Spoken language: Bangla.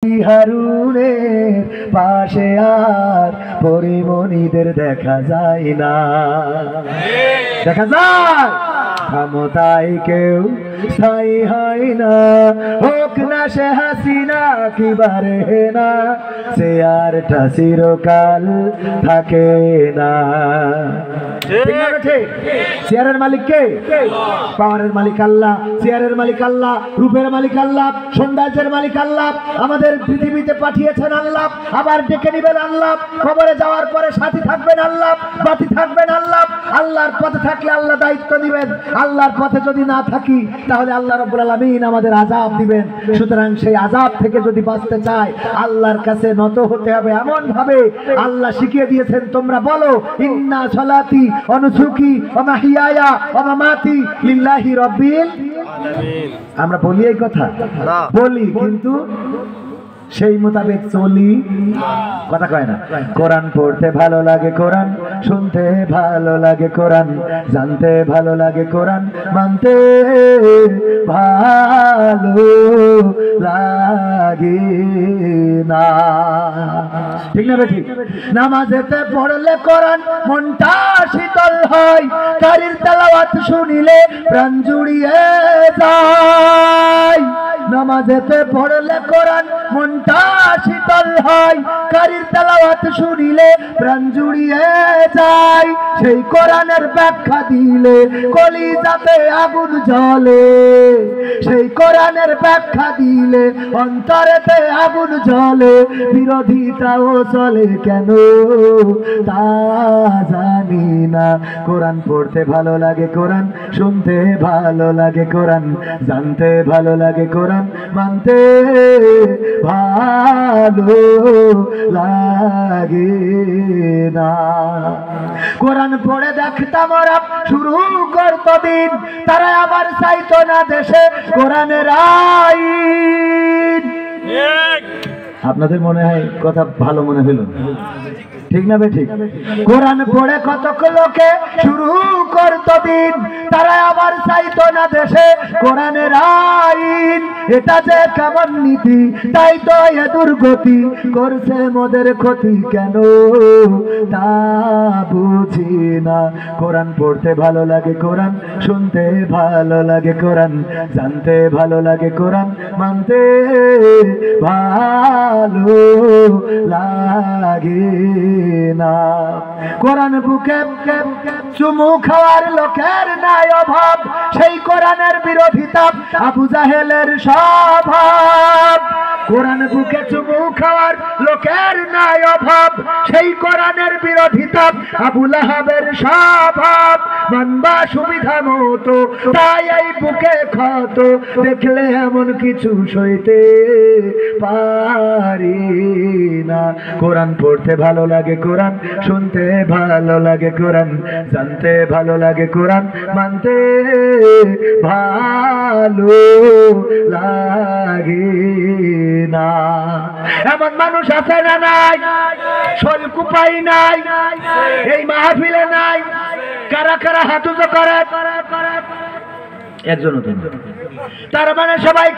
নবী হারুনের পাশে আর পরিমণিদের দেখা যায় না। দেখা যায় ক্ষমতায় কেউ স্থায়ী হয় না, হোক না সে হাসিনা কিবারে না, চেয়ারটা চিরকাল থাকে না। চেয়ারের মালিক কে? পাওয়ারের মালিক আল্লাহ, চেয়ারের মালিক আল্লাহ, রূপের মালিক আল্লাহ, সৌন্দর্যের মালিক আল্লাহ। আমাদের পৃথিবীতে পাঠিয়েছেন আল্লাহ, আবার ডেকে নিবেন আল্লাহ। কবরে যাওয়ার পরে সাথী থাকবেন আল্লাহ, বাতি থাকবেন আল্লাহ। আল্লাহর পথে থাকলে আল্লাহ দায়িত্ব দিবেন, আল্লাহর পথে যদি না থাকি তাহলে আল্লাহ রাব্বুল আলামিন আমাদের আযাব দিবেন। সুতরাং সেই আযাব থেকে যদি বাঁচতে চাই আল্লাহর কাছে নত হতে হবে এমন ভাবে আল্লাহ শিখিয়ে দিয়েছেন। তোমরা বলো ইন্না সলাতি ওয়া নুসুকি ওয়া মাহইয়ায়া ওয়া মামাতি লিল্লাহি রাব্বিল আলামিন। আমরা বলি এই কথা বলি, কিন্তু সেই মোতাবেক চলি, কথা কয় না। কোরআন পড়তে ভালো লাগে, কোরআন শুনতে ভালো লাগে, কোরআন জানতে ভালো লাগে, কোরআন মানতে ভালো লাগে না। ঠিক না বেঠিক? নামাজেতে পড়লে কোরআন মনটা শীতল হয়, কারীর তেলাওয়াত শুনিলে প্রাণ জুড়িয়ে যায়। নামাজেতে পড়লে কোরআন মনটা শীতল হয়, কারীর তেলাওয়াত শুনিলে প্রাণ জুড়িয়ে যায়। সেই কোরআনের ব্যাখ্যা দিলে কলিজাতে আগুন জ্বলে, সেই কোরআনের ব্যাখ্যা দিলে অন্তরেতে আগুন জ্বলে। বিরোধিতাও চলে কেন তা জানি না। কোরআন পড়তে ভালো লাগে, কোরআন শুনতে ভালো লাগে, কোরআন জানতে ভালো লাগে, কোরআন মানতে ভালো লাগে না। কোরআন পড়ে দেখতাম ওরা শুরু করতো দিন, তারা আবার চাইতো না দেশে কোরআনের আইন। আপনাদের মনে হয় কথা ভালো মনে হইল, ঠিক না বেঠিক? কোরআন পড়ে কতক লোকে শুরু করতো দিন, তারা আবার চাইতো না দেশে কোরআনের আইন। এটা যে কেমন নীতি, তাই তো এ দুর্গতি, করছে মোদের ক্ষতি কেন তা বুঝি না। কোরআন পড়তে ভালো লাগে, কোরআন শুনতে ভালো লাগে, কোরআন জানতে ভালো লাগে, কোরআন মানতে ভালো লাগে না। কোরআন বুকে চুমু খাওয়ার লোকের নাই অভাব, সেই কোরআনের বিরোধিতা আবু জাহেলের স্বভাব। কোরআন বুকে চুমু খাওয়ার লোকের নাই অভাব, সেই কোরআনের বিরোধিতা আবু লাহাবের স্বভাব। মানবা সুবিধা মতো তাই এই বুকে ক্ষত, দেখলে এমন কিছু সইতে পারি না। কোরআন পড়তে ভালো লাগে, কোরআন শুনতে ভালো লাগে, কোরআন জানতে ভালো লাগে, কোরআন মানতে ভালো লাগে না। এমন মানুষ আছে না নাই? শোলকুপাই নাই, এই মাহফিলে নাই। কারা কারা হাত উঁচু করে? একজন, তার মানে সবাই